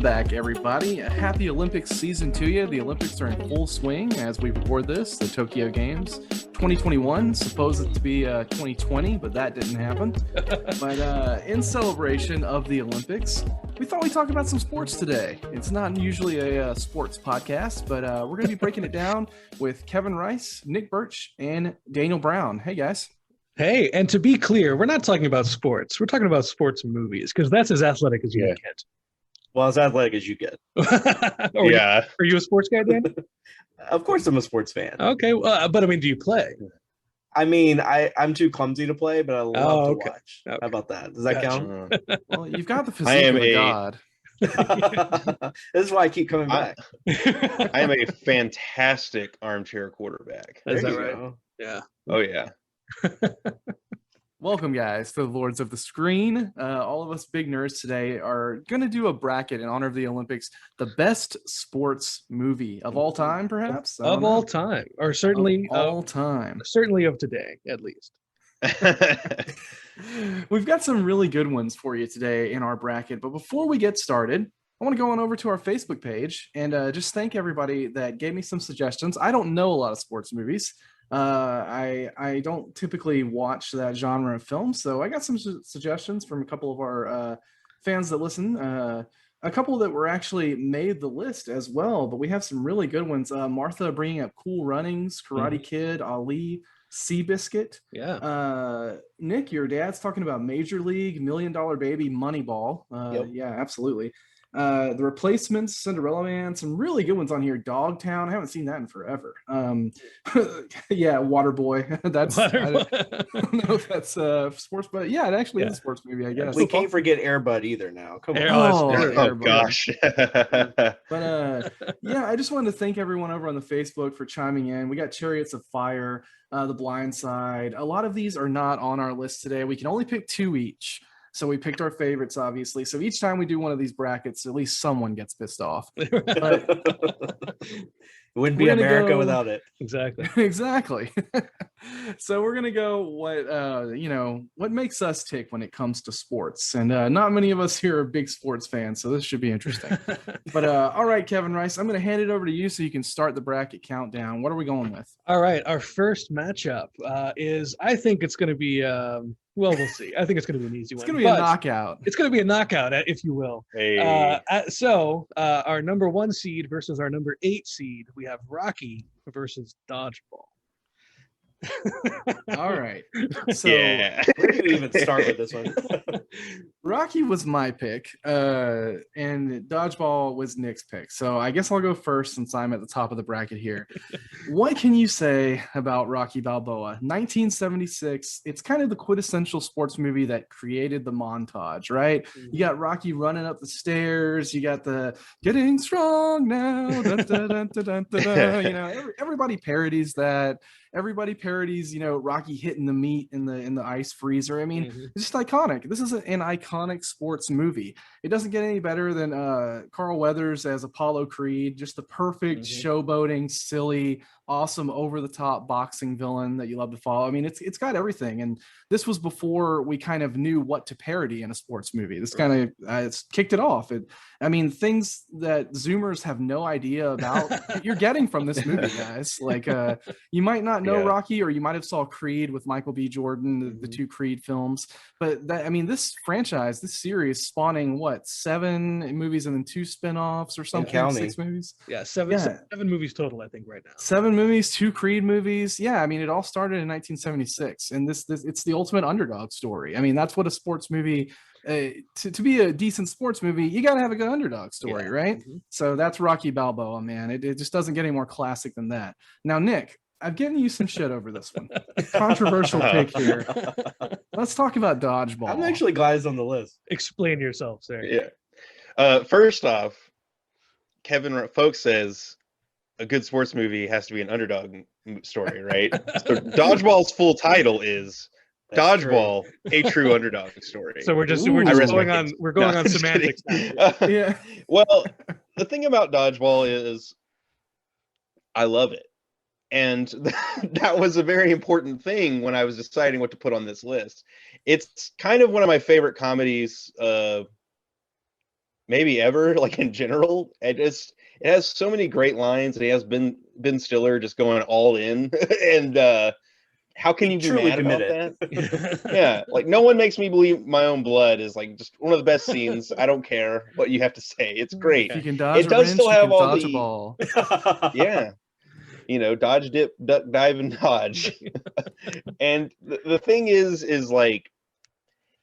back, everybody. A happy Olympics season to you. The Olympics are in full swing as we record this. The Tokyo Games 2021, supposed to be 2020, but that didn't happen. But in celebration of the Olympics, we thought we'd talk about some sports today. It's not usually a sports podcast, but we're going to be breaking it down with Kevin Rice, Nick Birch, and Daniel Brown. Hey, guys. Hey, and to be clear, we're not talking about sports. We're talking about sports movies because that's as athletic as you get. Well, as athletic as you get. Are you a sports guy, Dan? Of course I'm a sports fan. Okay, but I mean, do you play? I mean, I'm too clumsy to play, but I love to watch. Okay. How about that? Does that count? Well, you've got the physique of a god. This is why I keep coming back. I am a fantastic armchair quarterback. Is that right? Go. Yeah. Oh, yeah. Welcome, guys, to the Lords of the Screen. All of us big nerds today are going to do a bracket in honor of the Olympics. The best sports movie of all time, perhaps? Of all time. Or certainly of all time. Certainly of today, at least. We've got some really good ones for you today in our bracket. But before we get started, I want to go on over to our Facebook page and just thank everybody that gave me some suggestions. I don't know a lot of sports movies. I don't typically watch that genre of film, so I got some suggestions from a couple of our fans that listen. A couple that were actually made the list as well, but we have some really good ones. Martha bringing up Cool Runnings, Karate Kid, Ali, Seabiscuit. Yeah. Nick, your dad's talking about Major League, $1 Million Baby, Moneyball. Yep. Yeah, absolutely. The Replacements, Cinderella Man, some really good ones on here. Dogtown, I haven't seen that in forever. Yeah, Waterboy. That's I don't know if that's sports, but yeah, it actually is a sports movie, I guess. We can't forget Air Bud either now. Come on. Oh gosh. But yeah, I just wanted to thank everyone over on the Facebook for chiming in. We got Chariots of Fire, The Blind Side. A lot of these are not on our list today. We can only pick two each. So we picked our favorites, obviously. So each time we do one of these brackets, at least someone gets pissed off. But it wouldn't be America without it. Exactly. Exactly. So we're gonna go what makes us tick when it comes to sports, and not many of us here are big sports fans, so this should be interesting. But all right, Kevin Rice, I'm gonna hand it over to you so you can start the bracket countdown. What are we going with? All right, our first matchup is, I think it's going to be. Well, we'll see. I think it's going to be an easy one. It's going to be a knockout. It's going to be a knockout, if you will. Hey. So our number 1 seed versus our number 8 seed, we have Rocky versus Dodgeball. All right. So Yeah. Where do you even start with this one? Rocky was my pick, and Dodgeball was Nick's pick. So I guess I'll go first since I'm at the top of the bracket here. What can you say about Rocky Balboa? 1976. It's kind of the quintessential sports movie that created the montage, right? You got Rocky running up the stairs. You got the getting strong now. Dun, dun, dun, dun, dun, dun, dun. You know, everybody parodies that. Everybody parodies, Rocky hitting the meat in the ice freezer. I mean, it's just iconic. This is an iconic sports movie. It doesn't get any better than Carl Weathers as Apollo Creed. Just the perfect showboating, silly, awesome, over-the-top boxing villain that you love to follow. I mean, it's got everything. And this was before we kind of knew what to parody in a sports movie. This kind of it's kicked it off. Things that Zoomers have no idea about, you're getting from this movie, guys. Like, you might not know Rocky, or you might have saw Creed with Michael B. Jordan, the two Creed films. But this franchise, this series, spawning 7 movies and then 2 spin-offs or something, 6 movies. Yeah, seven movies total, I think, right now. 7 movies, 2 Creed movies. Yeah, I mean, it all started in 1976, and this it's the ultimate underdog story. I mean, that's what a sports movie. To be a decent sports movie, you got to have a good underdog story, right? So that's Rocky Balboa, man. It just doesn't get any more classic than that. Now, Nick, I've given you some shit over this one. Controversial pick here. Let's talk about Dodgeball. I'm actually glad it's on the list. Explain yourself, sir. Yeah. First off, Kevin Folk says a good sports movie has to be an underdog story, right? So Dodgeball's full title is Dodgeball, a true underdog story. So we're going on semantics now. Yeah. Well, the thing about Dodgeball is I love it. And that was a very important thing when I was deciding what to put on this list. It's kind of one of my favorite comedies maybe ever, like in general. It has so many great lines, and he has Ben Stiller just going all in, and how can He you be truly mad about that? committed. Yeah, like no one makes me believe my own blood is like just one of the best scenes. I don't care what you have to say. It's great. If you can dodge It a does wrench, still you have can all dodge a the ball. yeah, dodge, dip, duck, dive, and dodge. And the thing is like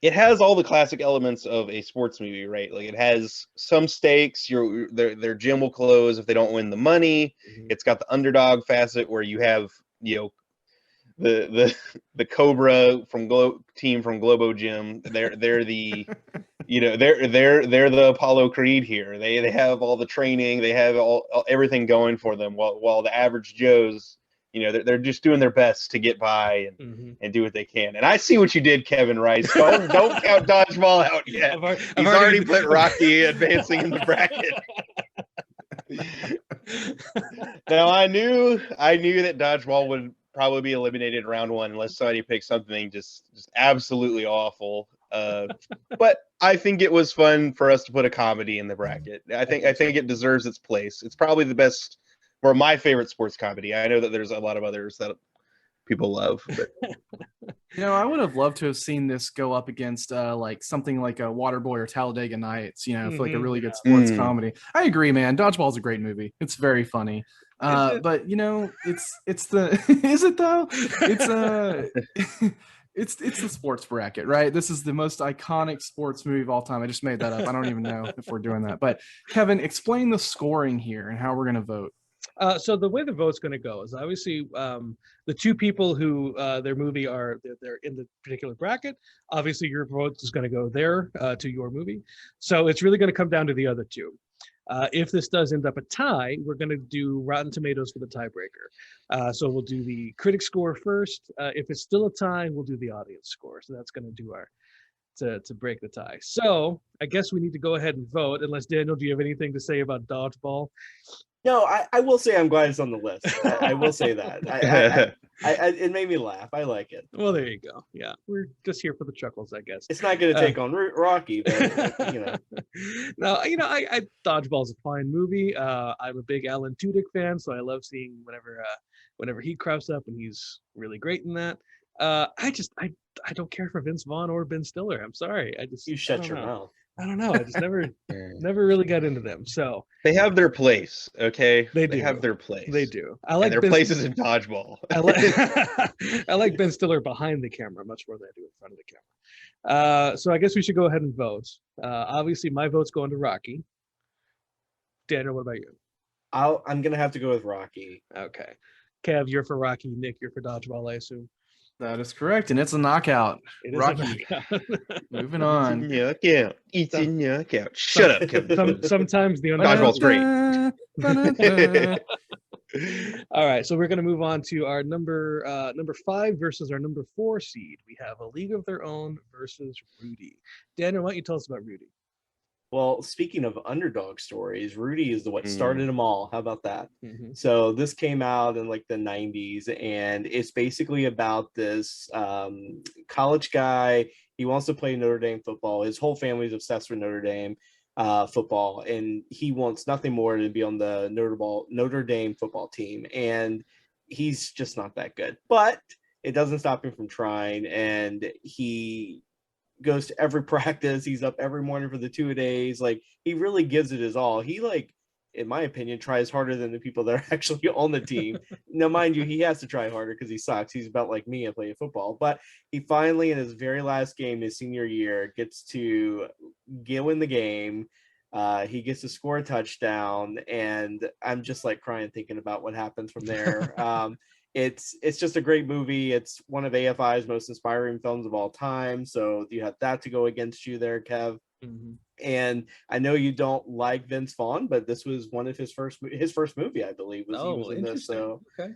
it has all the classic elements of a sports movie, right? Like it has some stakes. Their gym will close if they don't win the money. It's got the underdog facet where you have the Cobra team from Globo Gym. They're the they're the Apollo Creed here. They have all the training. They have everything going for them. While the average Joes, they're just doing their best to get by and do what they can. And I see what you did, Kevin Rice. Don't count Dodgeball out yet. He's already put Rocky advancing in the bracket. Now I knew that Dodgeball would probably be eliminated in round one unless somebody picked something just absolutely awful. But I think it was fun for us to put a comedy in the bracket. I think it deserves its place. It's probably the best or my favorite sports comedy. I know that there's a lot of others that people love. But. I would have loved to have seen this go up against like something like a Waterboy or Talladega Nights, for like a really good sports comedy. I agree, man. Dodgeball is a great movie. It's very funny. But it's the is it though? It's it's the sports bracket, right? This is the most iconic sports movie of all time. I just made that up. I don't even know if we're doing that. But Kevin, explain the scoring here and how we're gonna vote. So the way the vote's going to go is obviously the two people who their movie they're in the particular bracket. Obviously, your vote is going to go there to your movie. So it's really going to come down to the other two. If this does end up a tie, we're going to do Rotten Tomatoes for the tiebreaker. So we'll do the critic score first. If it's still a tie, we'll do the audience score. So that's going to do our to break the tie. So I guess we need to go ahead and vote. Unless Daniel, do you have anything to say about Dodgeball? No, I will say I'm glad it's on the list. I will say that. It made me laugh. I like it. Well, there you go. Yeah, we're just here for the chuckles, I guess. It's not going to take on Rocky, but No, I Dodgeball's a fine movie. I'm a big Alan Tudyk fan, so I love seeing whenever he crops up, and he's really great in that. I don't care for Vince Vaughn or Ben Stiller. I'm sorry. You shut your mouth. I don't know. I just never really got into them. So they have their place, okay? They have their place. They do. I like their places in Dodgeball. I like Ben Stiller behind the camera much more than I do in front of the camera. So I guess we should go ahead and vote. Obviously, my vote's going to Rocky. Daniel, what about you? I'm gonna have to go with Rocky. Okay. Kev, you're for Rocky. Nick, you're for Dodgeball, I assume. That is correct, and it's a knockout. Rocky. Moving on. It's a knockout. Shut up, Kevin. Sometimes the Dodgeball's great. All right, so we're going to move on to our number 5 versus our number 4 seed. We have A League of Their Own versus Rudy. Daniel, why don't you tell us about Rudy? Well, speaking of underdog stories, Rudy is what started them all. How about that? Mm-hmm. So this came out in like the 90s, and it's basically about this college guy. He wants to play Notre Dame football. His whole family's obsessed with Notre Dame football, and he wants nothing more than to be on the Notre Dame football team. And he's just not that good. But it doesn't stop him from trying, and he goes to every practice. He's up every morning for the 2-a-days. Like, he really gives it his all. He, like, in my opinion, tries harder than the people that are actually on the team. Now, mind you, he has to try harder because he sucks. He's about like me at playing football. But he finally, in his very last game, his senior year, gets to win the game. He gets to score a touchdown, and I'm just like crying thinking about what happens from there. It's just a great movie. It's one of AFI's most inspiring films of all time. So you have that to go against you there, Kev. Mm-hmm. And I know you don't like Vince Vaughn, but this was one of his first movie, I believe. He was in this. So okay.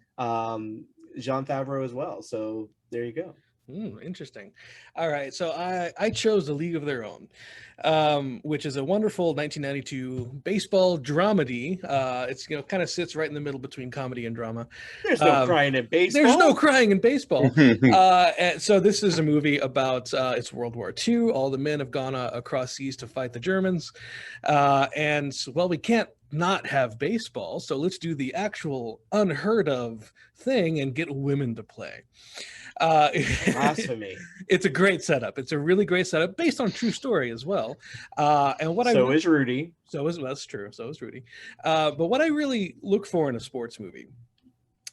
Jean Favreau as well. So there you go. Interesting. All right, so I chose A League of Their Own, which is a wonderful 1992 baseball dramedy. It's kind of sits right in the middle between comedy and drama. There's no crying in baseball. There's no crying in baseball. And so this is a movie about it's World War II. All the men have gone across seas to fight the Germans, and well, we can't not have baseball, so let's do the actual unheard of thing and get women to play. Blasphemy. It's a great setup. It's a really great setup based on true story as well. And what is Rudy. That's true. So is Rudy. But what I really look for in a sports movie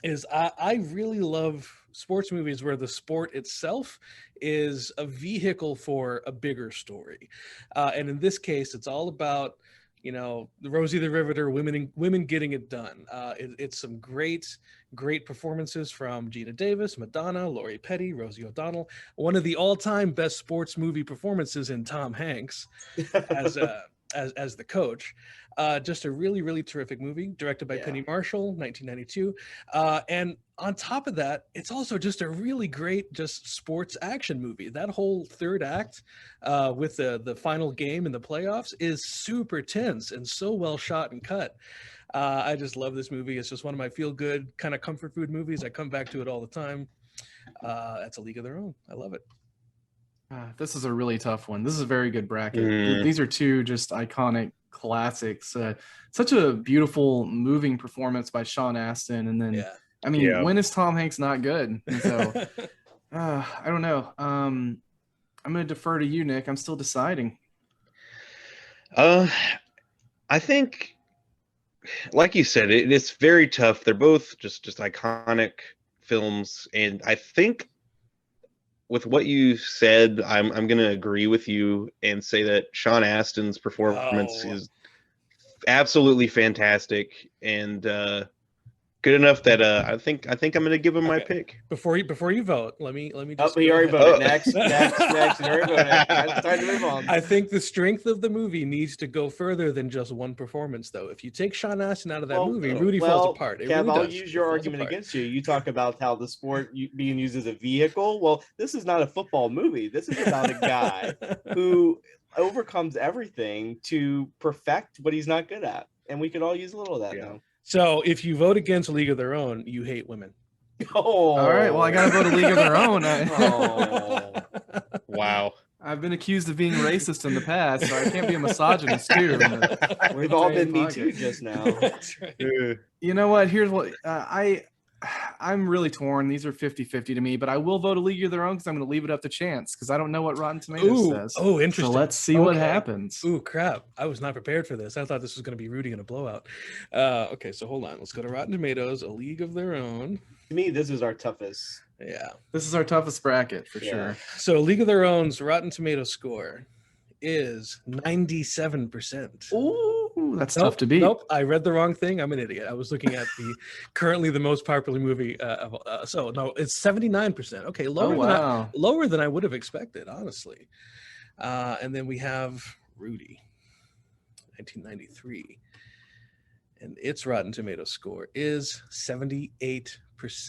is I really love sports movies where the sport itself is a vehicle for a bigger story. And in this case, it's all about Rosie the Riveter, women getting it done. It's some great performances from Gina Davis, Madonna, Laurie Petty, Rosie O'Donnell. One of the all-time best sports movie performances in Tom Hanks as the coach. Just a really, really terrific movie, directed by Penny Marshall, 1992. And on top of that, it's also just a really great just sports action movie. That whole third act with the final game in the playoffs is super tense and so well shot and cut. I just love this movie. It's just one of my feel-good kind of comfort food movies. I come back to it all the time. That's A League of Their Own. I love it. This is a really tough one. This is a very good bracket. These are two just iconic classics. Such a beautiful, moving performance by Sean Astin. And then, when is Tom Hanks not good? And so, I don't know. I'm going to defer to you, Nick. I'm still deciding. I think, like you said, it's very tough. They're both just iconic films. And I think with what you said, I'm going to agree with you and say that Sean Astin's performance is absolutely fantastic and good enough that I think I'm going to give him my pick. Before you vote, let me just. He already voted. Next. You already voted. It's time to move on. I think the strength of the movie needs to go further than just one performance, though. If you take Sean Astin out of that movie, Rudy falls apart. Kev, I'll use your argument against you. You talk about how the sport being used as a vehicle. Well, this is not a football movie. This is about a guy who overcomes everything to perfect what he's not good at, and we could all use a little of that now. So if you vote against A League of Their Own, you hate women. Oh, all right. Well, I got to vote A League of Their Own. Wow. I've been accused of being racist in the past, so I can't be a misogynist too. We've all been me too just now. That's right. You know what? Here's what I'm really torn. These are 50-50 to me, but I will vote A League of Their Own because I'm going to leave it up to chance because I don't know what Rotten Tomatoes says. Oh, interesting. So let's see what happens. Ooh, crap. I was not prepared for this. I thought this was going to be Rudy in a blowout. Okay, so hold on. Let's go to Rotten Tomatoes, A League of Their Own. To me, this is our toughest. Yeah. This is our toughest bracket for sure. So A League of Their Own's Rotten Tomatoes score is 97%. Ooh, that's tough to beat. Nope, I read the wrong thing. I'm an idiot. I was looking at currently the most popular movie. So no, it's 79%. Okay, lower than I would have expected, honestly. And then we have Rudy, 1993, and its Rotten Tomatoes score is 78%.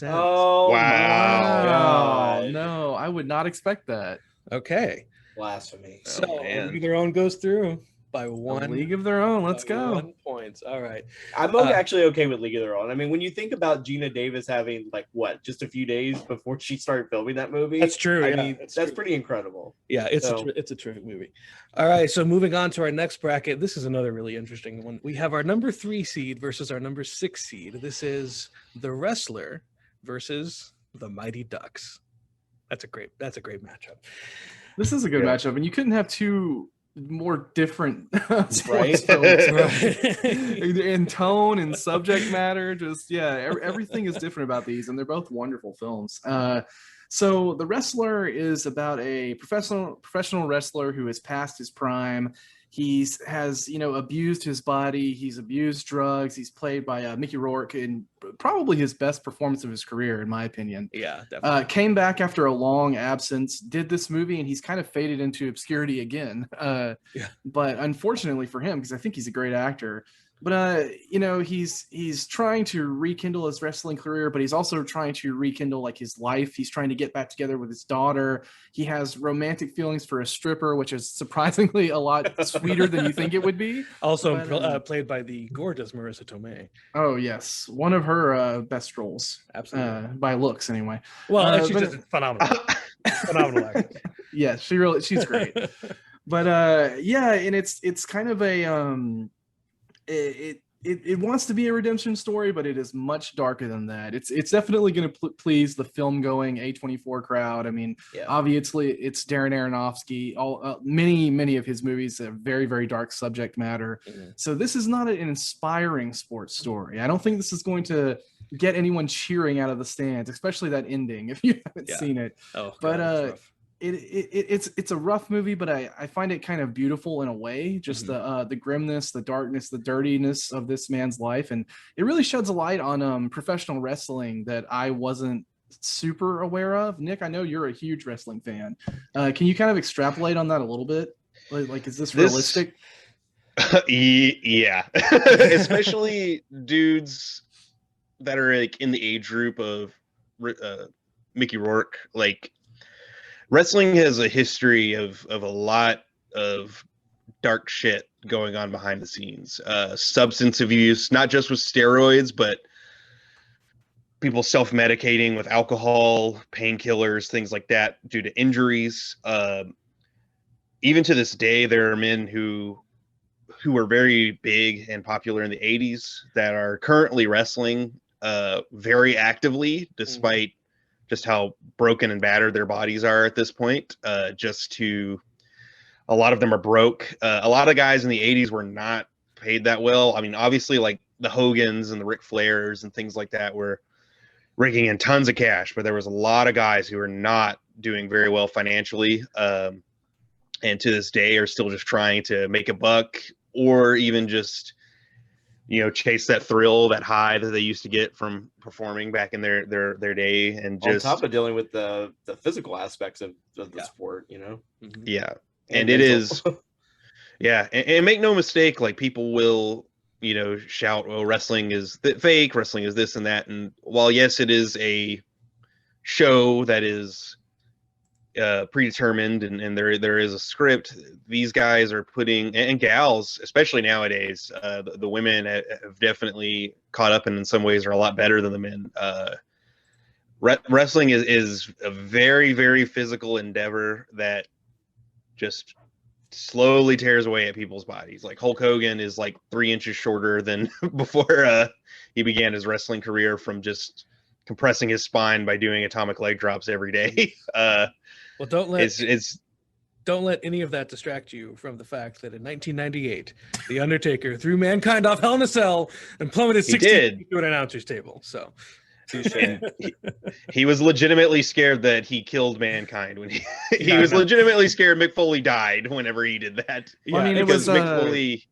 Oh wow! No, I would not expect that. Okay. Blasphemy. So League of Their Own goes through by one. League of Their Own. Let's go. 1 point. All right. I'm actually okay with League of Their Own. I mean, when you think about Gina Davis having just a few days before she started filming that movie. That's true. I mean, that's pretty incredible. Yeah, it's a terrific movie. All right. So moving on to our next bracket. This is another really interesting one. We have our number 3 seed versus our number 6 seed. This is The Wrestler versus the Mighty Ducks. That's a great matchup. This is a good matchup, and you couldn't have two more different sports films, in tone and subject matter. Everything is different about these, and they're both wonderful films. So The Wrestler is about a professional wrestler who is past his prime. He has, abused his body. He's abused drugs. He's played by Mickey Rourke in probably his best performance of his career, in my opinion. Yeah, definitely. Came back after a long absence, did this movie, and he's kind of faded into obscurity again. But unfortunately for him, because I think he's a great actor, But he's trying to rekindle his wrestling career, but he's also trying to rekindle like his life. He's trying to get back together with his daughter. He has romantic feelings for a stripper, which is surprisingly a lot sweeter than you think it would be. Also played by the gorgeous Marissa Tomei. Oh yes, one of her best roles, absolutely, by looks anyway. Well, she's just phenomenal, phenomenal actress. Yeah, she's great. But and it's kind of a it wants to be a redemption story, but it is much darker than that. It's definitely going to please the film going A24 crowd. I mean, obviously it's Darren Aronofsky. Many of his movies have very, very dark subject matter. Mm-hmm. So this is not an inspiring sports story. I don't think this is going to get anyone cheering out of the stands, especially that ending if you haven't seen it. Oh, but God, it's a rough movie, but I find it kind of beautiful in a way, just the grimness, the darkness, the dirtiness of this man's life, and it really sheds a light on professional wrestling that I wasn't super aware of. Nick, I know you're a huge wrestling fan. Can you kind of extrapolate on that a little bit? Like is this realistic? Yeah, especially dudes that are like in the age group of Mickey Rourke, like. Wrestling has a history of a lot of dark shit going on behind the scenes. Substance abuse, not just with steroids, but people self-medicating with alcohol, painkillers, things like that due to injuries. Even to this day, there are men who were very big and popular in the 80s that are currently wrestling very actively, despite just how broken and battered their bodies are at this point. A lot of them are broke. A lot of guys in the 80s were not paid that well. I mean, obviously, like the Hogans and the Ric Flairs and things like that were raking in tons of cash, but there was a lot of guys who were not doing very well financially, and to this day are still just trying to make a buck, or even just chase that thrill, that high that they used to get from performing back in their day, and just on top of dealing with the physical aspects of the sport, Yeah, and it is, and make no mistake, like people will, shout, "Oh, wrestling is fake. Wrestling is this and that." And while yes, it is a show that is predetermined and there is a script, these guys are putting, and gals especially nowadays, the women have definitely caught up and in some ways are a lot better than the men. Wrestling is a very, very physical endeavor that just slowly tears away at people's bodies. Like Hulk Hogan is like 3 inches shorter than before he began his wrestling career, from just compressing his spine by doing atomic leg drops every day. Well, don't let any of that distract you from the fact that in 1998, The Undertaker threw Mankind off Hell in a Cell and plummeted 16 feet to an announcer's table. So he was legitimately scared that he killed Mankind when he was legitimately scared Mick Foley died whenever he did that. Well, I mean, it was Mick Foley.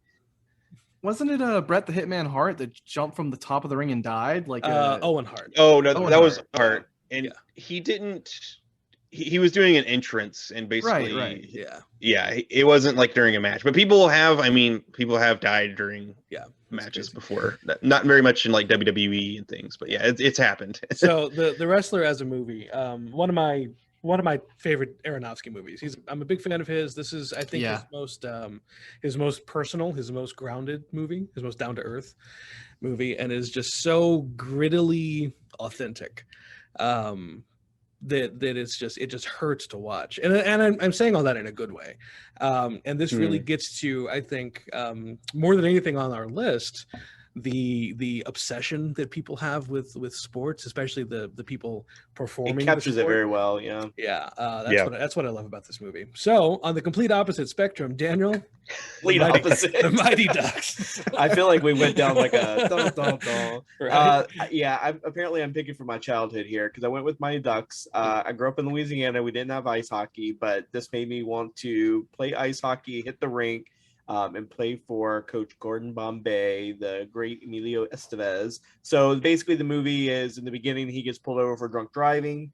Wasn't it Bret the Hitman Hart that jumped from the top of the ring and died? Like Owen Hart. Oh no, that was Hart, and he didn't. He was doing an entrance, and basically, right. It wasn't like during a match, but people have died during matches before. Not very much in like WWE and things, but it's happened. So the Wrestler as a movie, one of my favorite Aronofsky movies. I'm a big fan of his. This is, I think, his most personal, his most grounded movie, his most down to earth movie, and is just so grittily authentic. That it just hurts to watch, and I'm saying all that in a good way, and this really gets to, I think, more than anything on our list, the obsession that people have with sports, especially the people performing. It captures it very well. That's what I love about this movie. So on the complete opposite spectrum, Daniel, the Mighty Ducks. I feel like we went down like a right. I'm picking from my childhood here, because I went with Mighty Ducks. I grew up in Louisiana. We didn't have ice hockey, but this made me want to play ice hockey, hit the rink, and play for Coach Gordon Bombay, the great Emilio Estevez. So basically the movie is, in the beginning, he gets pulled over for drunk driving.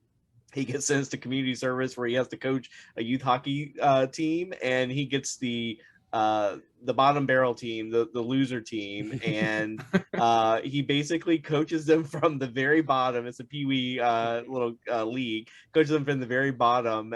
He gets sentenced to community service where he has to coach a youth hockey team, and he gets the the bottom barrel team, the loser team, and he basically coaches them from the very bottom. It's a peewee little league. Coaches them from the very bottom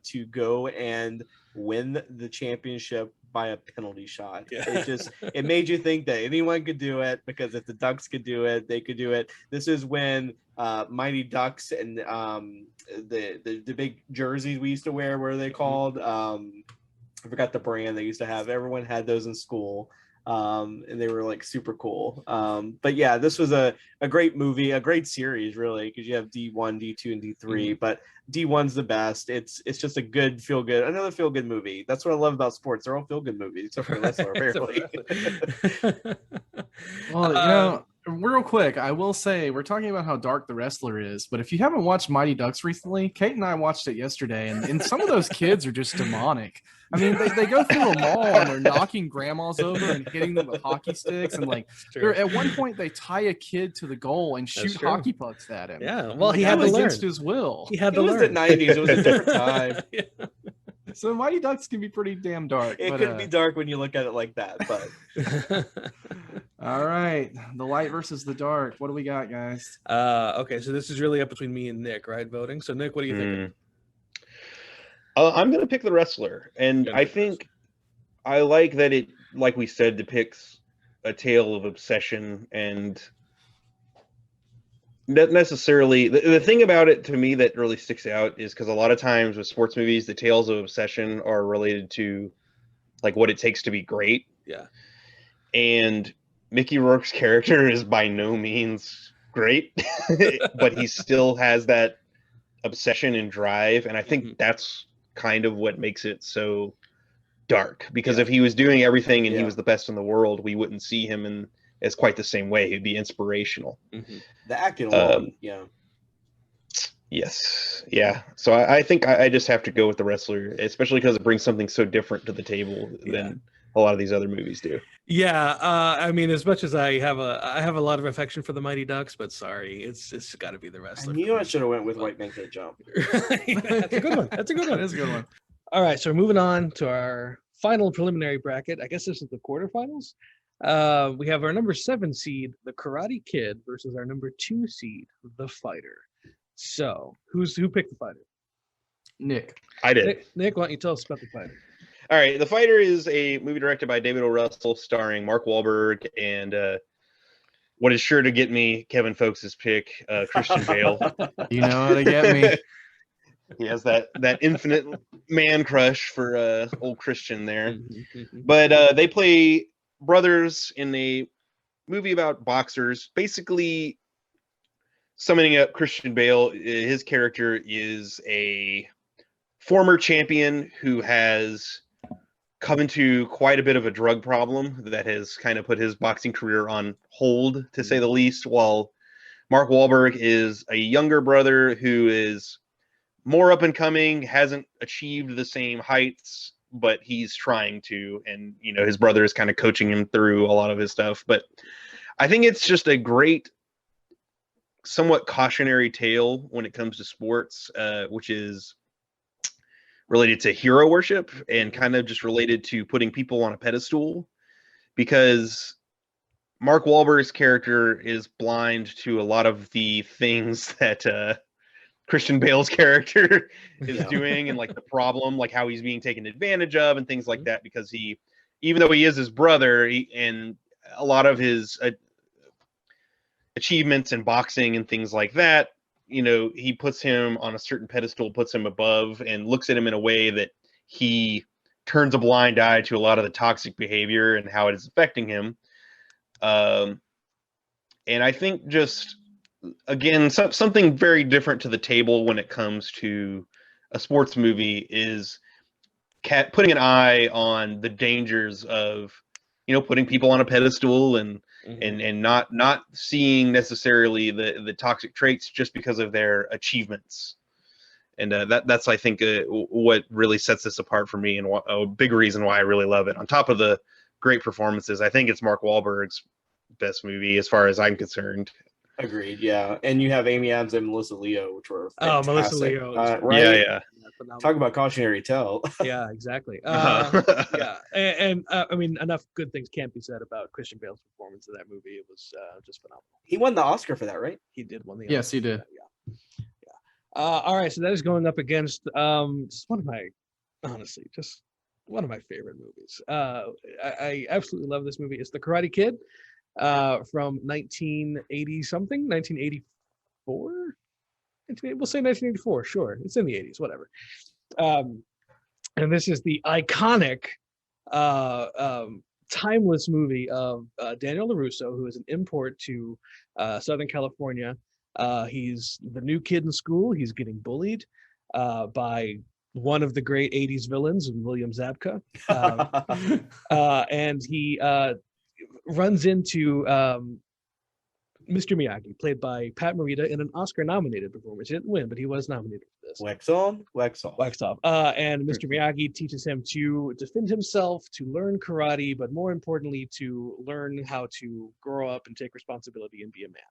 to go and win the championship by a penalty shot. Yeah. It made you think that anyone could do it, because if the Ducks could do it, they could do it. This is when Mighty Ducks and the big jerseys we used to wear, what are they called? I forgot the brand they used to have. Everyone had those in school, and they were like super cool. But yeah, this was a great movie, a great series, really, because you have D1, D2, and D3. But D1's the best. It's just a good another feel good movie. That's what I love about sports. They're all feel good movies, except for wrestler, apparently. Well, real quick, I will say we're talking about how dark the wrestler is, but if you haven't watched Mighty Ducks recently, Kate and I watched it yesterday, and some of those kids are just demonic. I mean, they go through a mall and they're knocking grandmas over and hitting them with hockey sticks, and like at one point they tie a kid to the goal and shoot hockey pucks at him. Yeah, well, he had to learn against his will. He had to learn. It was the 90s. It was a different time. Yeah. So Mighty Ducks can be pretty damn dark. It could be dark when you look at it like that, but all right, the light versus the dark. What do we got, guys? Okay, so this is really up between me and Nick, right? Voting. So Nick, what do you think? I'm gonna pick the wrestler, and I think I like that it, like we said, depicts a tale of obsession, and not necessarily the thing about it to me that really sticks out is because a lot of times with sports movies, the tales of obsession are related to like what it takes to be great. Yeah. And Mickey Rourke's character is by no means great, but he still has that obsession and drive, and I think that's kind of what makes it so dark, because if he was doing everything and he was the best in the world, we wouldn't see him as quite the same way. He'd be inspirational. The acting alone, yes, yeah. So I think I just have to go with the wrestler, especially because it brings something so different to the table than a lot of these other movies do. Yeah, I mean, as much as I have a lot of affection for the Mighty Ducks, but sorry, it's got to be the wrestler. And you know, I should have went with White Man Can't Jump. That's a good one. That's a good one. That's a good one. All right, so we're moving on to our final preliminary bracket. I guess this is the quarterfinals. We have our number 7 seed, the Karate Kid, versus our number 2 seed, the Fighter. So, who picked the Fighter? Nick. I did. Nick, why don't you tell us about the Fighter? All right, The Fighter is a movie directed by David O. Russell, starring Mark Wahlberg and what is sure to get me, Kevin Folks' pick, Christian Bale. You know how to get me. He has that infinite man crush for old Christian there. But they play brothers in a movie about boxers. Basically, summing up Christian Bale, his character is a former champion who has come into quite a bit of a drug problem that has kind of put his boxing career on hold, to say the least, while Mark Wahlberg is a younger brother who is more up and coming, hasn't achieved the same heights, but he's trying to, and you know, his brother is kind of coaching him through a lot of his stuff. But I think it's just a great, somewhat cautionary tale when it comes to sports, which is related to hero worship and kind of just related to putting people on a pedestal, because Mark Wahlberg's character is blind to a lot of the things that Christian Bale's character is doing, and like the problem, like how he's being taken advantage of and things like that, because he, even though he is his brother, and a lot of his achievements in boxing and things like that, you know, he puts him on a certain pedestal, puts him above, and looks at him in a way that he turns a blind eye to a lot of the toxic behavior and how it is affecting him. And I think just, again, something very different to the table when it comes to a sports movie is putting an eye on the dangers of, you know, putting people on a pedestal and not seeing necessarily the toxic traits just because of their achievements. And that's I think what really sets this apart for me, and a big reason why I really love it. On top of the great performances, I think it's Mark Wahlberg's best movie as far as I'm concerned. Agreed. Yeah, and you have Amy Adams and Melissa Leo, which were fantastic. Melissa Leo, right? Yeah. phenomenal. Talk about cautionary tale. Yeah, exactly. Uh-huh. I mean, enough good things can't be said about Christian Bale's performance in that movie. It was just phenomenal. He won the Oscar for that, right? He did win the Yes, Oscar he for did. that, yeah. All right, so that is going up against just one of my, honestly, just one of my favorite movies. I absolutely love this movie. It's The Karate Kid from 1980 something, 1984. We'll say 1984. Sure, it's in the 80s, whatever. And this is the iconic, timeless movie of Daniel LaRusso, who is an import to Southern California. He's the new kid in school. He's getting bullied by one of the great 80s villains, William Zabka. And he runs into Mr. Miyagi, played by Pat Morita, in an Oscar-nominated performance. He didn't win, but he was nominated for this. Wax on, wax off. Wax off. And Mr. Miyagi teaches him to defend himself, to learn karate, but more importantly, to learn how to grow up and take responsibility and be a man.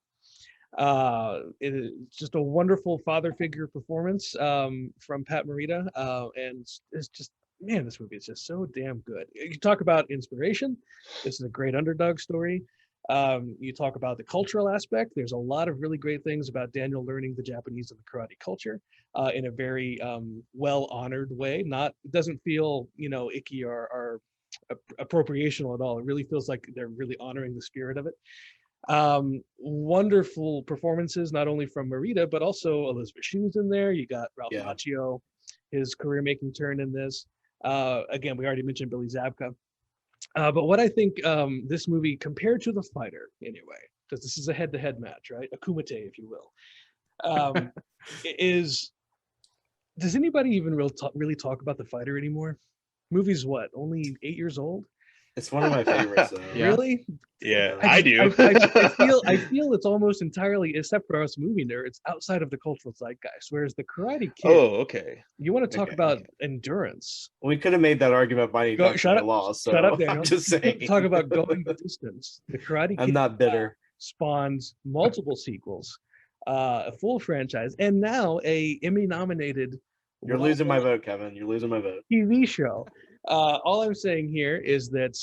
It is just a wonderful father figure performance from Pat Morita, and it's just, man, this movie is just so damn good. You talk about inspiration. This is a great underdog story. You talk about the cultural aspect. There's a lot of really great things about Daniel learning the Japanese and the karate culture in a very well honored way. It doesn't feel, icky or appropriational at all. It really feels like they're really honoring the spirit of it. Wonderful performances, not only from Morita, but also Elizabeth Shue's in there. You got Ralph Macchio, his career-making turn in this. Again, we already mentioned Billy Zabka. But what I think this movie, compared to The Fighter, anyway, because this is a head-to-head match, right? A kumite, if you will, is, does anybody even really talk about The Fighter anymore? Movie's what, only 8 years old? It's one of my favorites. Yeah. Really? Yeah, I do. I feel it's almost entirely, except for us movie nerds, outside of the cultural zeitgeist. Whereas The Karate Kid, okay. you want to talk Okay. about endurance. We could have made that argument by Shut up, law. So shut up, Daniel. I'm just saying. Talk about going the distance. The Karate Kid I'm not bitter. spawns multiple sequels, a full franchise, and now a Emmy-nominated. You're losing my vote, Kevin. You're losing my vote. TV show. All I'm saying here is that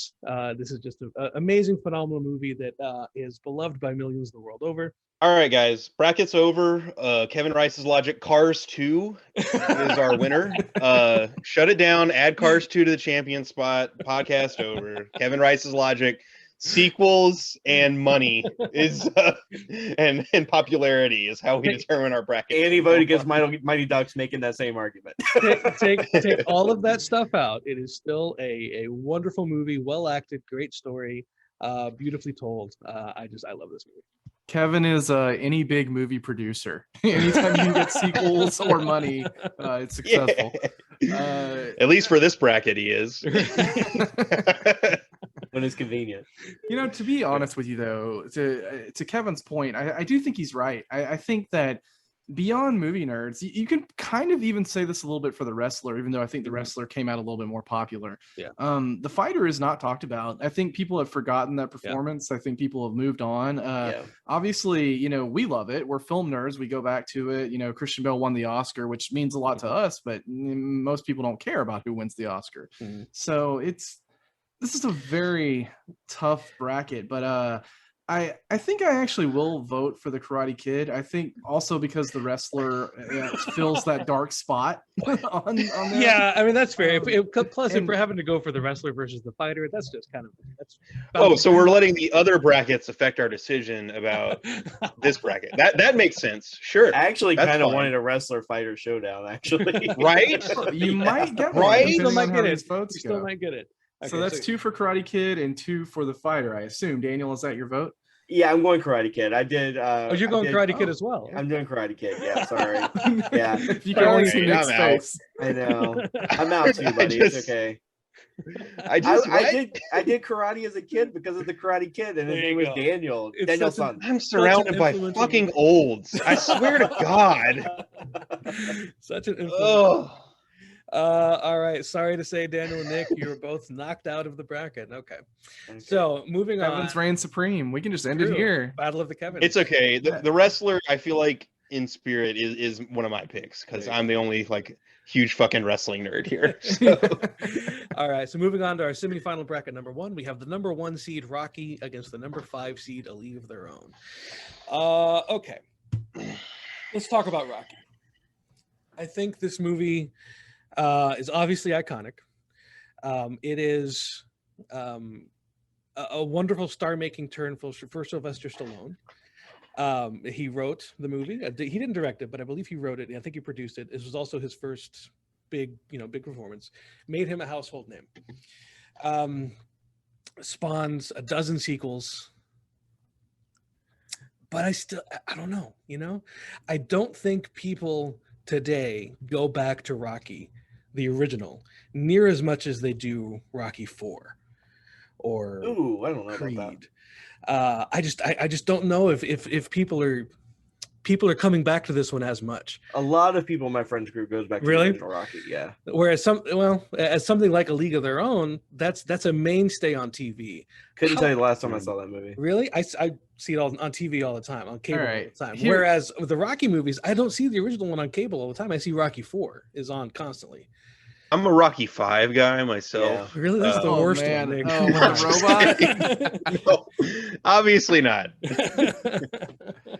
this is just an amazing, phenomenal movie that is beloved by millions the world over. All right, guys. Brackets over. Kevin Rice's Logic. Cars 2 is our winner. Shut it down. Add Cars 2 to the champion spot. Podcast over. Kevin Rice's Logic. Sequels and money is and popularity is how we determine our bracket. And he voted against Mighty Ducks, making that same argument. take all of that stuff out. It is still a wonderful movie, well acted, great story, beautifully told. I love this movie. Kevin is any big movie producer. Anytime you can get sequels or money, it's successful. At least for this bracket, he is. When it's convenient. To be honest with you, though, to Kevin's point, I do think he's right. I think that beyond movie nerds, you can kind of even say this a little bit for The Wrestler, even though I think The Wrestler came out a little bit more popular. Yeah. The Fighter is not talked about. I think people have forgotten that performance. I think people have moved on. Obviously, we love it. We're film nerds. We go back to it. Christian Bale won the Oscar, which means a lot to us, but most people don't care about who wins the Oscar. Mm-hmm. So this is a very tough bracket, but I think I actually will vote for The Karate Kid. I think also because The Wrestler fills that dark spot on there. Yeah, I mean that's fair. Plus, if we're having to go for The Wrestler versus The Fighter, that's just kind of so we're letting the other brackets affect our decision about this bracket. That makes sense. Sure. I actually That's kind of fine. wanted a Wrestler Fighter showdown, actually. Right? You might get one. Right? You still depending might on how get these it. votes You still go. might get it. So Okay, that's 2 for Karate Kid and 2 for The Fighter, I assume. Daniel, is that your vote? Yeah, I'm going Karate Kid. I did. you're going Karate Kid as well. I'm doing Karate Kid. Yeah, sorry. Yeah. You can only see Alright, Nick's I'm out. face. I know. I'm out too, buddy. It's okay. I did karate as a kid because of The Karate Kid, and his There name you was go. Daniel. It's Daniel's such a- son. I'm surrounded by influential fucking movie. olds. I swear to God. Such an influence. Ugh. All right. Sorry to say, Daniel and Nick, you were both knocked out of the bracket. Okay. So moving on. Kevin's reign supreme. We can just end it True. here. Battle of the Kevin. It's okay. The Wrestler, I feel like in spirit is one of my picks because I'm the only like huge fucking wrestling nerd here. All right, so moving on to our semifinal bracket number 1, we have the number 1 seed Rocky against the number 5 seed A League of Their Own. Okay, let's talk about Rocky. I think this movie is obviously iconic. It is a wonderful star-making turn for Sylvester Stallone. He wrote the movie. He didn't direct it, but I believe he wrote it. I think he produced it. This was also his first big performance. Made him a household name. Spawns a dozen sequels. But I don't know, I don't think people today go back to Rocky, the original, near as much as they do Rocky 4 or I don't know Creed. about that. I just don't know if people are coming back to this one as much. A lot of people in my friends group goes back to the original Rocky, yeah. Whereas as something like A League of Their Own, that's a mainstay on TV. Couldn't tell you the last time I saw that movie. Really? I see it all on TV all the time, on cable all the time. Here- Whereas with the Rocky movies, I don't see the original one on cable all the time. I see Rocky 4 is on constantly. I'm a Rocky 5 guy myself. Really? That's the worst man. one. Nick. Oh, the robot? No, obviously not.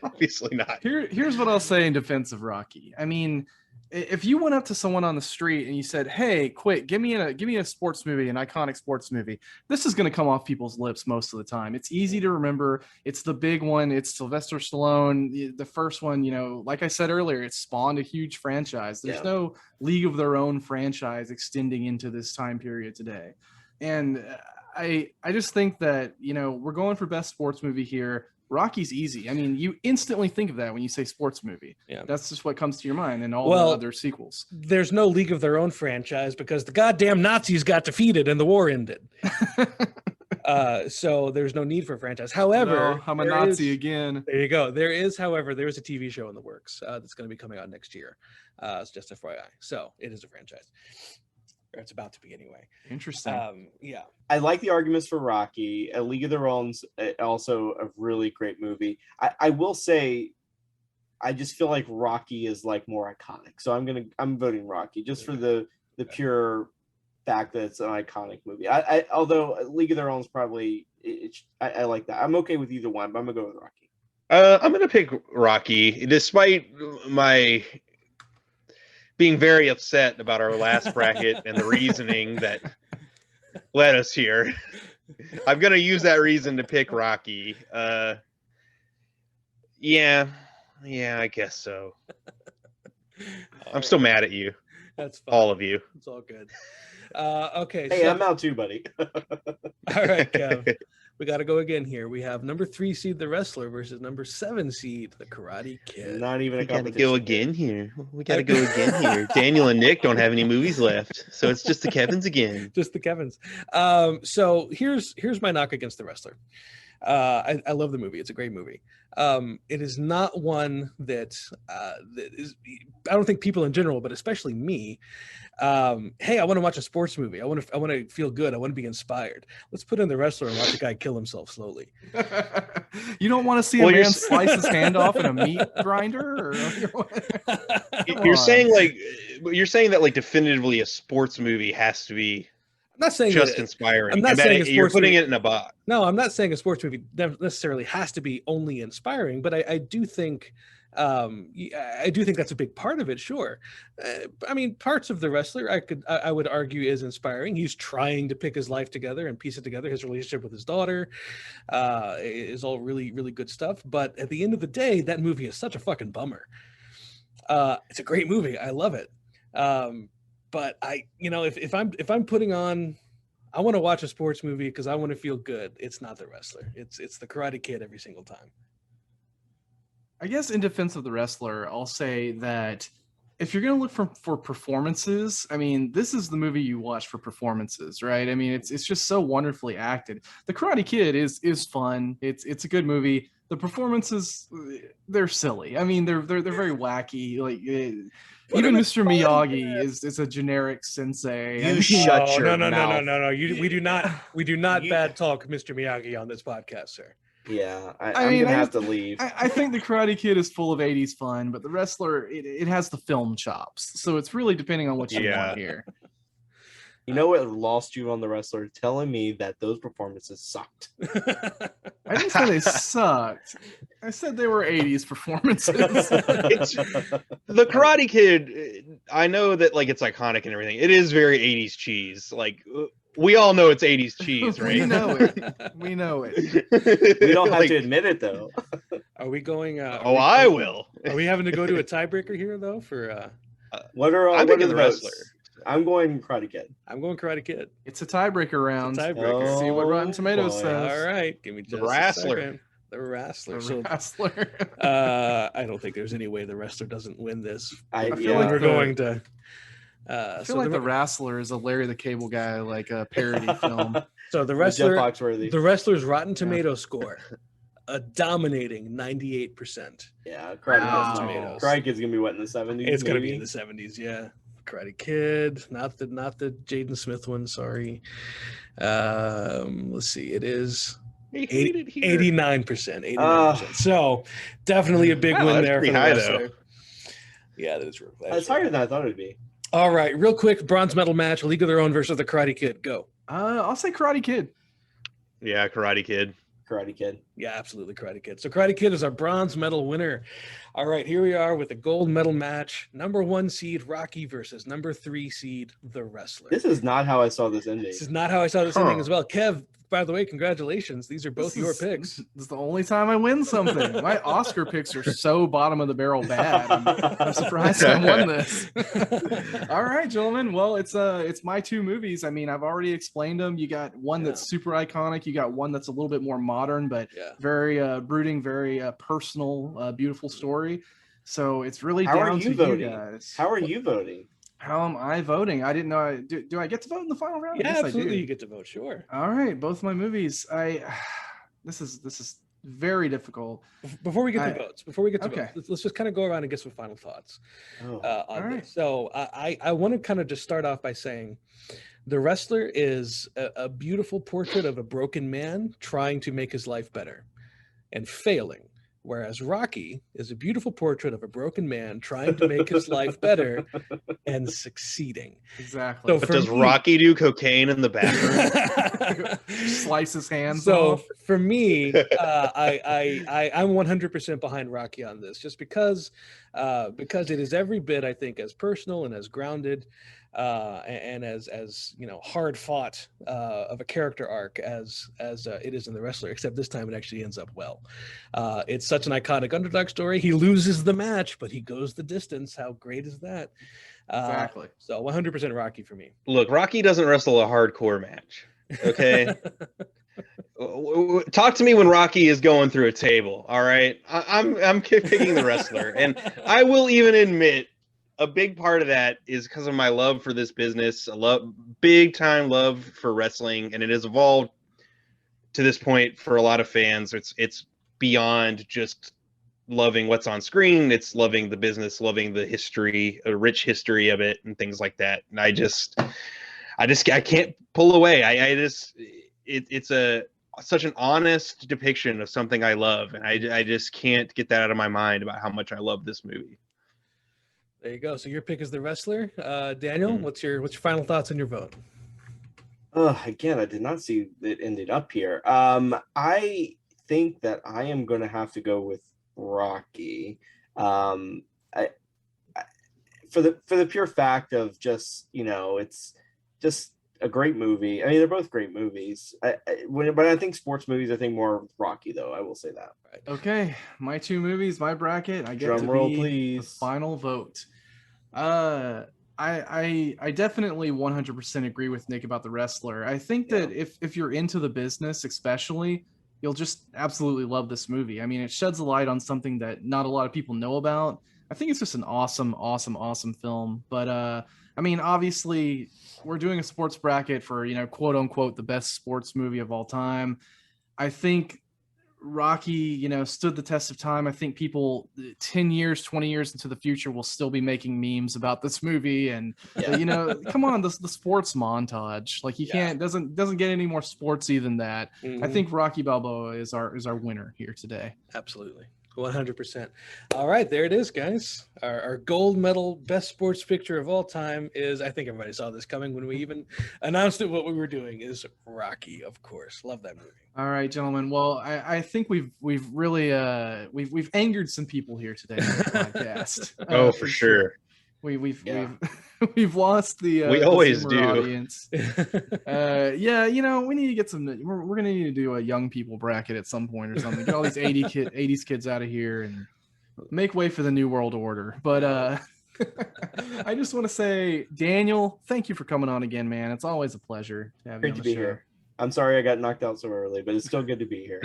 Obviously not. Here's what I'll say in defense of Rocky. I mean, if you went up to someone on the street and you said, "Hey, quick, give me a sports movie, an iconic sports movie," this is going to come off people's lips most of the time. It's easy to remember. It's the big one. It's Sylvester Stallone. The first one, like I said earlier, it spawned a huge franchise. There's no League of Their Own franchise extending into this time period today. And I just think that, we're going for best sports movie here. Rocky's easy. I mean, you instantly think of that when you say sports movie. Yeah. That's just what comes to your mind, and all the other sequels. There's no League of Their Own franchise because the goddamn Nazis got defeated and the war ended. So there's no need for a franchise. However, I'm a Nazi again. There you go. There is a TV show in the works that's going to be coming out next year. It's just FYI. So it is a franchise. Or it's about to be anyway. Interesting. Yeah. I like the arguments for Rocky. A League of Their Own's also a really great movie. I will say, I just feel like Rocky is like more iconic. So I'm voting Rocky just for the pure fact that it's an iconic movie. Although A League of Their Own's probably I like that. I'm okay with either one, but I'm gonna go with Rocky. I'm gonna pick Rocky, despite my being very upset about our last bracket and the reasoning that led us here. I'm going to use that reason to pick Rocky. Yeah, I guess so. I'm still mad at you. That's fine. All of you. It's all good. Okay. Hey, I'm out too, buddy. All right, Kev. We got to go again here. We have number 3 seed The Wrestler versus number 7 seed The Karate Kid. Not even a competition. We gotta go again here. We gotta go again here. Daniel and Nick don't have any movies left, so it's just the Kevins again. Just the Kevins. So here's my knock against The Wrestler. I love the movie. It's a great movie. It is not one that is. I don't think people in general, but especially me. Hey, I want to watch a sports movie. I want to feel good. I want to be inspired. Let's put in The Wrestler and watch a guy kill himself slowly. You don't want to see a man slice his hand off in a meat grinder? Or... You're saying that like definitively a sports movie has to be. I'm not saying just inspiring. I'm not saying you're putting it in a box. No, I'm not saying a sports movie necessarily has to be only inspiring, but I do think that's a big part of it. Sure, I mean, parts of The Wrestler I would argue is inspiring. He's trying to pick his life together and piece it together. His relationship with his daughter is all really, really good stuff. But at the end of the day, that movie is such a fucking bummer. It's a great movie. I love it. But if I'm putting on, I want to watch a sports movie because I want to feel good. It's not The Wrestler. It's The Karate Kid every single time. I guess in defense of The Wrestler, I'll say that if you're going to look for performances, I mean, this is the movie you watch for performances, right? I mean, it's just so wonderfully acted. The Karate Kid is fun. It's a good movie. The performances, they're silly. I mean, they're very wacky. Like even Mr. Miyagi is a generic sensei. Shut your mouth. No. We We do not bad talk Mr. Miyagi on this podcast, sir. Yeah, I I'm mean, gonna I have just- to leave. I think the Karate Kid is full of 80s fun, but the Wrestler, it has the film chops. So it's really depending on what you Yeah. want here. You know what lost you on The Wrestler? Telling me that those performances sucked. I didn't say they sucked. I said they were 80s performances. It's the Karate Kid. I know that like it's iconic and everything. It is very 80s cheese. Like we all know it's 80s cheese, right? We know it. We know it. We don't have Like, to admit it though. Are we going? Oh, I will. Are we having to go to a tiebreaker here though? For What are I'm what picking are the The votes? Wrestler. I'm going Karate Kid. I'm going Karate Kid. It's a tiebreaker round. Tiebreaker. See what Rotten Oh, Tomatoes boy. says. All right, give me just a Wrestler. second. The Wrestler. The So, Wrestler. I don't think there's any way the Wrestler doesn't win this. I feel yeah. like We're the- going to. I feel like the Wrestler is a Larry the Cable Guy, like a parody film. So the With Jeff Wrestler. Foxworthy. The Wrestler's Rotten Tomato score, a dominating 98%. Yeah, Karate Wow. Kid's Karate Kid's gonna be what in the 70s? It's gonna be maybe? in the 70s, yeah. Karate Kid, not the Jaden Smith one. Sorry. Let's see. It is He hated here. 89%. 89%. So definitely a big Wow, win that's there for pretty the high, Wrestler. Yeah, that is real. It's higher than I thought it'd be. All right, real quick, bronze medal match: League of Their Own versus the Karate Kid. Go. I'll say Karate Kid. Yeah, Karate Kid. Karate Kid. Yeah, absolutely, Karate Kid. So Karate Kid is our bronze medal winner. All right, here we are with the gold medal match. Number 1 seed Rocky versus number 3 seed The Wrestler. This is not how I saw this ending. This is not how I saw this ending Huh. as well. Kev, by the way, congratulations. These are both your picks. This is the only time I win something. My Oscar picks are so bottom of the barrel bad. I'm surprised I won this. All right, gentlemen. Well, it's my 2 movies. I mean, I've already explained them. You got one that's super iconic. You got one that's a little bit more modern, but Yeah. very brooding, very personal, beautiful story. So it's really How are down you to voting? you guys. How are you voting? How am I voting? I didn't know. Do I get to vote in the final round? Yeah, Yes, I absolutely. do. You get to vote, sure. All right, both my movies. This is very difficult. Before we get to votes, Okay. let's just kind of go around and get some final thoughts Oh. on all right. this. So I want to kind of just start off by saying The Wrestler is a beautiful portrait of a broken man trying to make his life better and failing. Whereas Rocky is a beautiful portrait of a broken man trying to make his life better and succeing. Exactly. So But for does me- Rocky do cocaine in the bathroom? Slice his hands So off. for me, I'm 100% behind Rocky on this, just because it is every bit, I think, as personal and as grounded and as hard fought of a character arc as it is in The Wrestler. Except this time it actually ends up well. It's such an iconic underdog story. He loses the match, but he goes the distance. How great is that? Exactly. So 100% Rocky for me. Look, Rocky doesn't wrestle a hardcore match. Okay. Talk to me when Rocky is going through a table. All right, I'm picking The Wrestler, and I will even admit a big part of that is because of my love for this business, big time love for wrestling, and it has evolved to this point for a lot of fans. It's beyond just loving what's on screen. It's loving the business, loving the history, a rich history of it, and things like that. And I can't pull away. It's such an honest depiction of something I love, and I just can't get that out of my mind about how much I love this movie. There you go. So your pick is The Wrestler. Daniel, what's your final thoughts on your vote? Again, I did not see it ended up here. I think that I am going to have to go with Rocky. For the pure fact of just, it's just a great movie. I mean, they're both great movies. But I think sports movies, I think more Rocky, though. I will say that. Okay, my 2 movies, my bracket. I get Drum to roll, be please. the final vote. I definitely 100% agree with Nick about The Wrestler. I think that if you're into the business, especially, you'll just absolutely love this movie. I mean, it sheds a light on something that not a lot of people know about. I think it's just an awesome film. But I mean, obviously, we're doing a sports bracket for, quote unquote, the best sports movie of all time. I think Rocky, you know, stood the test of time. I think people 10 years, 20 years into the future will still be making memes about this movie. And you know, come on, the sports montage. Like you can't doesn't get any more sportsy than that. I think Rocky Balboa is our winner here today. Absolutely. 100%. All right, there it is, guys. Our gold medal best sports picture of all time is, I think everybody saw this coming when we even announced it, what we were doing, is Rocky, of course. Love that movie. All right, gentlemen. Well, I think we've really we've angered some people here today on the podcast. For sure. We've lost the we always Zoomer do audience. You know, we need to get some. We're gonna need to do a young people bracket at some point or something. Get all these 80s kids out of here and make way for the new world order. But I just want to say, Daniel, thank you for coming on again, man. It's always a pleasure to have you on the show. Here. I'm sorry I got knocked out so early, but it's still good to be here.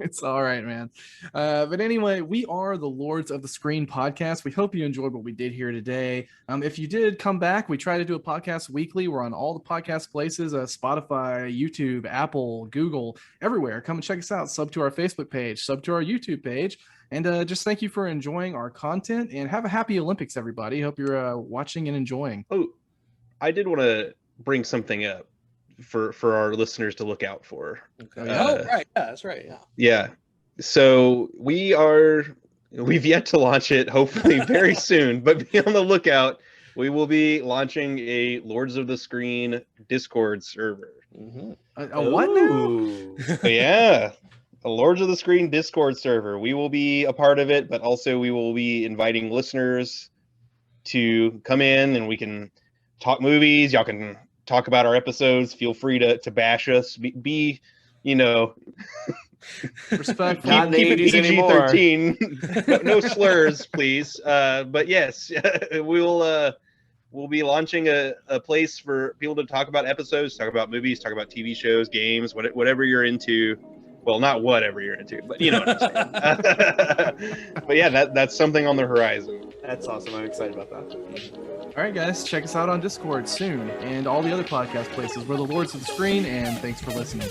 It's all right, man. But anyway, we are the Lords of the Screen podcast. We hope you enjoyed what we did here today. If you did come back, we try to do a podcast weekly. We're on all the podcast places, Spotify, YouTube, Apple, Google, everywhere. Come and check us out. Sub to our Facebook page, sub to our YouTube page. And just thank you for enjoying our content, and have a happy Olympics, everybody. Hope you're watching and enjoying. Oh, I did want to bring something up for our listeners to look out for. Okay. Right. Yeah, that's right. Yeah. So we've yet to launch it, hopefully very soon, but be on the lookout. We will be launching a Lords of the Screen Discord server. A what now? Yeah. A Lords of the Screen Discord server. We will be a part of it, but also we will be inviting listeners to come in and we can talk movies. Y'all can talk about our episodes. Feel free to bash us. Be you know, respectful. Not in the 80s anymore. PG-13. No slurs, please. But yes, we'll be launching a place for people to talk about episodes, talk about movies, talk about TV shows, games, whatever you're into. Well, not whatever you're into, but you know what I'm saying. But yeah, that's something on the horizon. That's awesome. I'm excited about that. All right, guys, check us out on Discord soon and all the other podcast places. We're the Lords of the Screen, and thanks for listening.